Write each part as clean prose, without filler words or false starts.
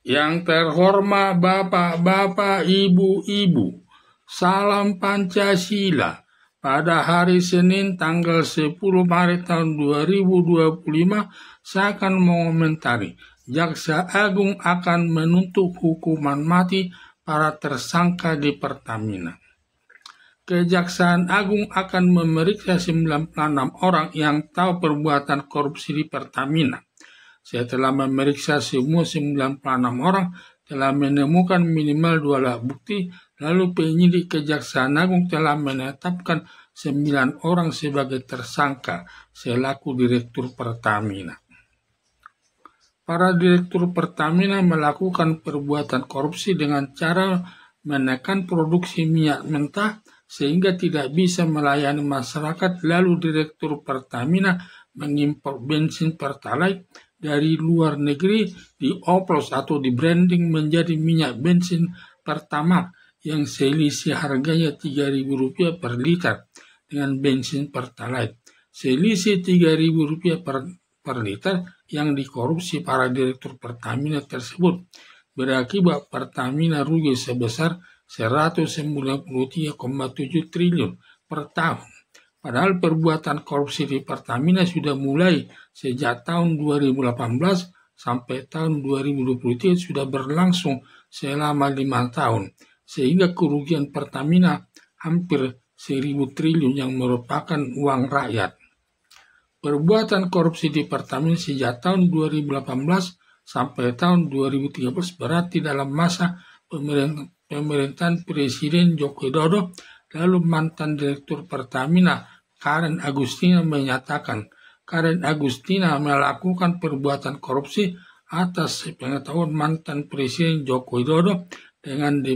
Yang terhormat Bapak-bapak, Ibu-ibu, salam Pancasila. Pada hari Senin tanggal 10 Maret tahun 2025, saya akan mengomentari Jaksa Agung akan menuntut hukuman mati para tersangka di Pertamina. Kejaksaan Agung akan memeriksa 96 orang yang tahu perbuatan korupsi di Pertamina. Saya telah memeriksa semua 96 orang, telah menemukan minimal 2 alat bukti, lalu penyidik Kejaksaan Agung telah menetapkan 9 orang sebagai tersangka selaku Direktur Pertamina. Para Direktur Pertamina melakukan perbuatan korupsi dengan cara menekan produksi minyak mentah sehingga tidak bisa melayani masyarakat, lalu Direktur Pertamina mengimpor bensin Pertalite dari luar negeri, dioplos atau di branding menjadi minyak bensin Pertamax yang selisih harganya Rp3.000 per liter dengan bensin Pertalite. Selisih Rp3.000 per liter yang dikorupsi para Direktur Pertamina tersebut berakibat Pertamina rugi sebesar 193,7 triliun per tahun. Padahal perbuatan korupsi di Pertamina sudah mulai sejak tahun 2018 sampai tahun 2023 sudah berlangsung selama 5 tahun. Sehingga kerugian Pertamina hampir 1.000 triliun yang merupakan uang rakyat. Perbuatan korupsi di Pertamina sejak tahun 2018 sampai tahun 2013 berarti dalam masa pemerintahan Presiden Joko Widodo. Lalu mantan Direktur Pertamina Karen Agustina menyatakan Karen Agustina melakukan perbuatan korupsi atas pengetahuan mantan Presiden Joko Widodo. Dengan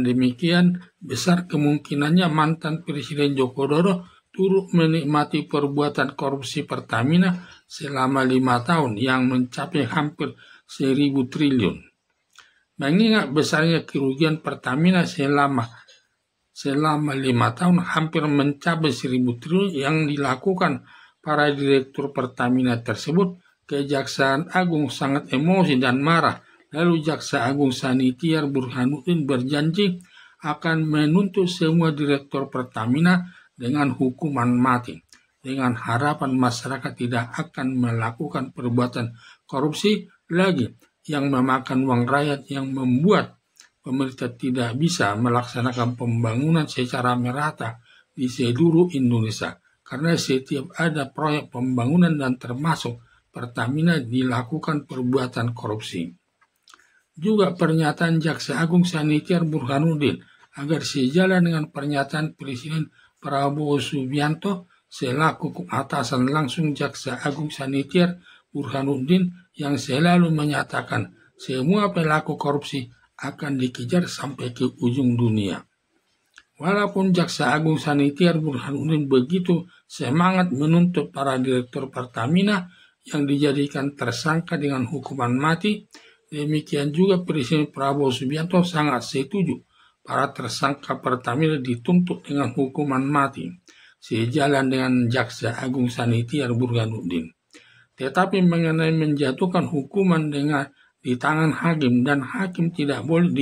demikian besar kemungkinannya mantan Presiden Joko Widodo turut menikmati perbuatan korupsi Pertamina selama 5 tahun yang mencapai hampir 1.000 triliun. Mengingat besarnya kerugian Pertamina selama 5 tahun hampir mencapai 1.000 triliun yang dilakukan para Direktur Pertamina tersebut, Kejaksaan Agung sangat emosi dan marah. Lalu Jaksa Agung Sanitiar Burhanuddin berjanji akan menuntut semua Direktur Pertamina dengan hukuman mati, dengan harapan masyarakat tidak akan melakukan perbuatan korupsi lagi yang memakan uang rakyat yang membuat pemerintah tidak bisa melaksanakan pembangunan secara merata di seluruh Indonesia. Karena setiap ada proyek pembangunan dan termasuk Pertamina dilakukan perbuatan korupsi. Juga pernyataan Jaksa Agung Sanitiar Burhanuddin agar sejalan dengan pernyataan Presiden Prabowo Subianto selaku atasan langsung Jaksa Agung Sanitiar Burhanuddin yang selalu menyatakan semua pelaku korupsi akan dikejar sampai ke ujung dunia. Walaupun Jaksa Agung Sanitiar Burhanuddin begitu semangat menuntut para Direktur Pertamina yang dijadikan tersangka dengan hukuman mati, demikian juga Presiden Prabowo Subianto sangat setuju para tersangka Pertamina dituntut dengan hukuman mati, sejalan dengan Jaksa Agung Sanitiar Burhanuddin. Tetapi mengenai menjatuhkan hukuman di tangan hakim dan hakim tidak boleh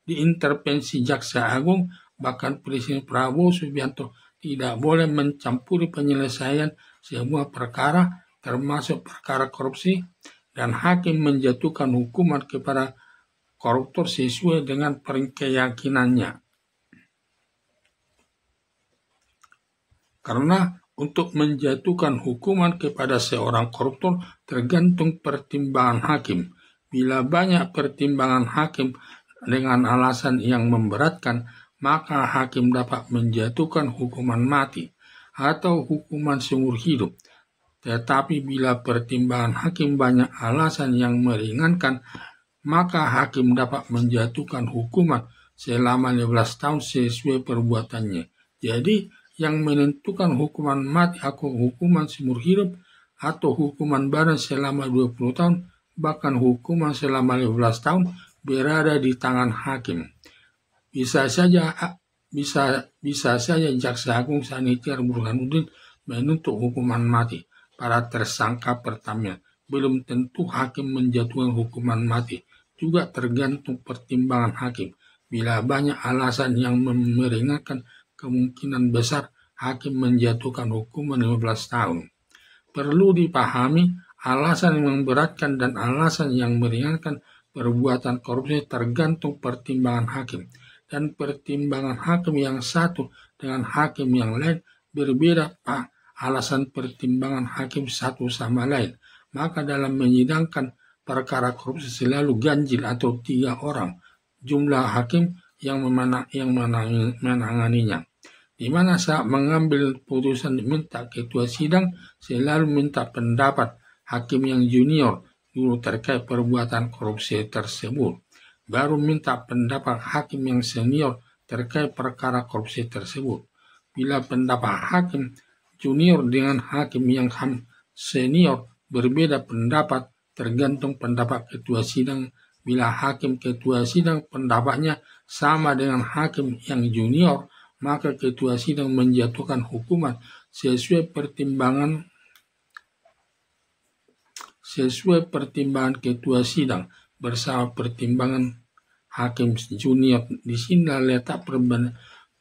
diintervensi Jaksa Agung, bahkan Presiden Prabowo Subianto tidak boleh mencampuri penyelesaian semua perkara termasuk perkara korupsi, dan hakim menjatuhkan hukuman kepada koruptor sesuai dengan keyakinannya. Karena untuk menjatuhkan hukuman kepada seorang koruptor tergantung pertimbangan hakim. Bila banyak pertimbangan hakim dengan alasan yang memberatkan, maka hakim dapat menjatuhkan hukuman mati atau hukuman seumur hidup. Tetapi bila pertimbangan hakim banyak alasan yang meringankan, maka hakim dapat menjatuhkan hukuman selama 15 tahun sesuai perbuatannya. Jadi, yang menentukan hukuman mati atau hukuman seumur hidup atau hukuman badan selama 20 tahun, bahkan hukuman selama 15 tahun berada di tangan hakim. Bisa saja Jaksa Agung Sanitiar Burhanuddin menuntut hukuman mati. para tersangka Pertamina. Belum tentu hakim menjatuhkan hukuman mati, juga tergantung pertimbangan hakim. Bila banyak alasan yang meringankan, kemungkinan besar hakim menjatuhkan hukuman 15 tahun. Perlu dipahami, alasan yang memberatkan dan alasan yang meringankan perbuatan korupsi tergantung pertimbangan hakim. Dan pertimbangan hakim yang satu dengan hakim yang lain berbeda alasan pertimbangan hakim satu sama lain. Maka dalam menyidangkan perkara korupsi selalu ganjil atau 3 orang jumlah hakim yang menanganinya. Di mana saat mengambil putusan diminta ketua sidang selalu minta pendapat hakim yang junior dulu terkait perbuatan korupsi tersebut. Baru minta pendapat hakim yang senior terkait perkara korupsi tersebut. Bila pendapat hakim junior dengan hakim yang senior berbeda pendapat, tergantung pendapat ketua sidang. Bila hakim ketua sidang pendapatnya sama dengan hakim yang junior, maka ketua sidang menjatuhkan hukuman sesuai pertimbangan ketua sidang bersama pertimbangan hakim junior. Di sini letak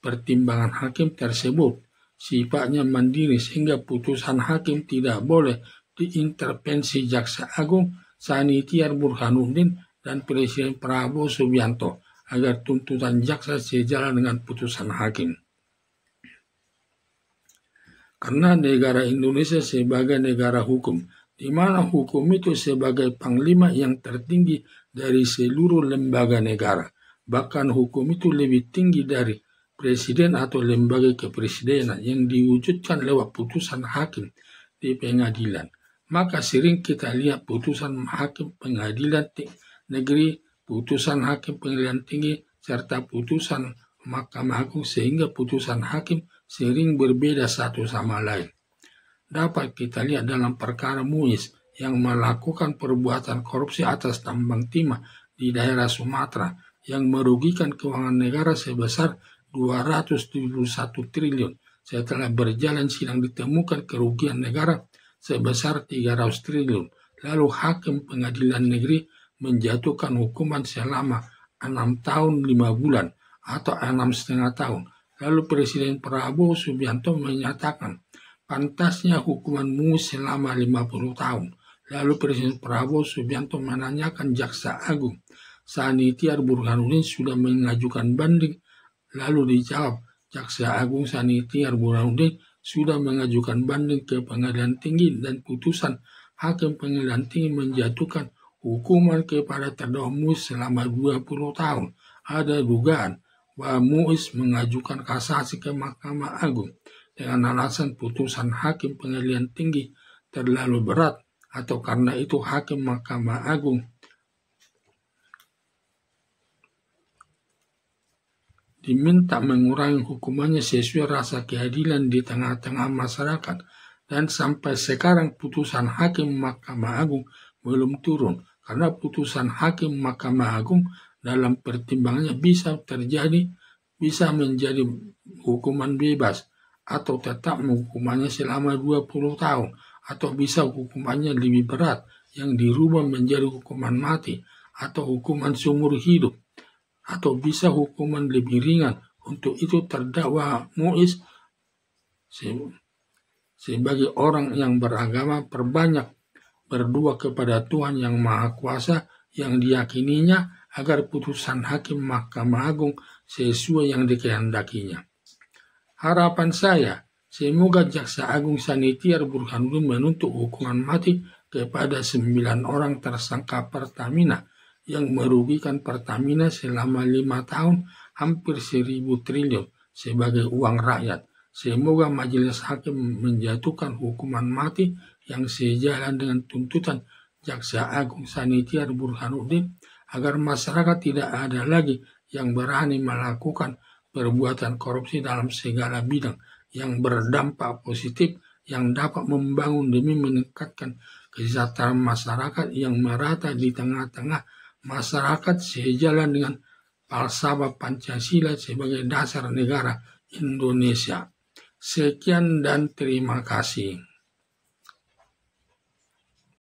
pertimbangan hakim tersebut sifatnya mandiri sehingga putusan hakim tidak boleh diintervensi Jaksa Agung Sanitiar Burhanuddin dan Presiden Prabowo Subianto agar tuntutan jaksa sejalan dengan putusan hakim. Karena negara Indonesia sebagai negara hukum, di mana hukum itu sebagai panglima yang tertinggi dari seluruh lembaga negara. Bahkan hukum itu lebih tinggi dari presiden atau lembaga kepresidenan yang diwujudkan lewat putusan hakim di pengadilan. Maka sering kita lihat putusan hakim pengadilan negeri, putusan hakim pengadilan tinggi, serta putusan Mahkamah Agung, sehingga putusan hakim sering berbeda satu sama lain. Dapat kita lihat dalam perkara Muiz yang melakukan perbuatan korupsi atas tambang timah di daerah Sumatera yang merugikan keuangan negara sebesar 271 triliun. Setelah berjalan sidang ditemukan kerugian negara sebesar 300 triliun. Lalu hakim pengadilan negeri menjatuhkan hukuman selama 6 tahun 5 bulan atau 6,5 tahun. Lalu Presiden Prabowo Subianto menyatakan pantasnya hukuman Muiz selama 50 tahun. Lalu Presiden Prabowo Subianto menanyakan Jaksa Agung Sanitiar Burhanuddin sudah mengajukan banding. Lalu dijawab Jaksa Agung Sanitiar Burhanuddin sudah mengajukan banding ke Pengadilan Tinggi dan putusan Hakim Pengadilan Tinggi menjatuhkan hukuman kepada terdakwa Muiz selama 20 tahun. Ada dugaan bahwa Muiz mengajukan kasasi ke Mahkamah Agung dengan alasan putusan Hakim Pengadilan Tinggi terlalu berat, atau karena itu Hakim Mahkamah Agung diminta mengurangi hukumannya sesuai rasa keadilan di tengah-tengah masyarakat. Dan sampai sekarang putusan Hakim Mahkamah Agung belum turun, karena putusan Hakim Mahkamah Agung dalam pertimbangannya bisa menjadi hukuman bebas atau tetap hukumannya selama 20 tahun, atau bisa hukumannya lebih berat yang dirubah menjadi hukuman mati atau hukuman seumur hidup, atau bisa hukuman lebih ringan. Untuk itu terdakwa Muiz sebagai orang yang beragama perbanyak berdoa kepada Tuhan Yang Maha Kuasa yang diyakininya agar putusan Hakim Mahkamah Agung sesuai yang dikehendakinya. Harapan saya, semoga Jaksa Agung Sanitiar Burhanuddin menuntut hukuman mati kepada 9 orang tersangka Pertamina yang merugikan Pertamina selama 5 tahun hampir 1.000 triliun sebagai uang rakyat. Semoga majelis hakim menjatuhkan hukuman mati yang sejalan dengan tuntutan Jaksa Agung Sanitiar Burhanuddin agar masyarakat tidak ada lagi yang berani melakukan perbuatan korupsi dalam segala bidang yang berdampak positif yang dapat membangun demi meningkatkan kesejahteraan masyarakat yang merata di tengah-tengah masyarakat sejalan dengan falsafah Pancasila sebagai dasar negara Indonesia. Sekian dan terima kasih.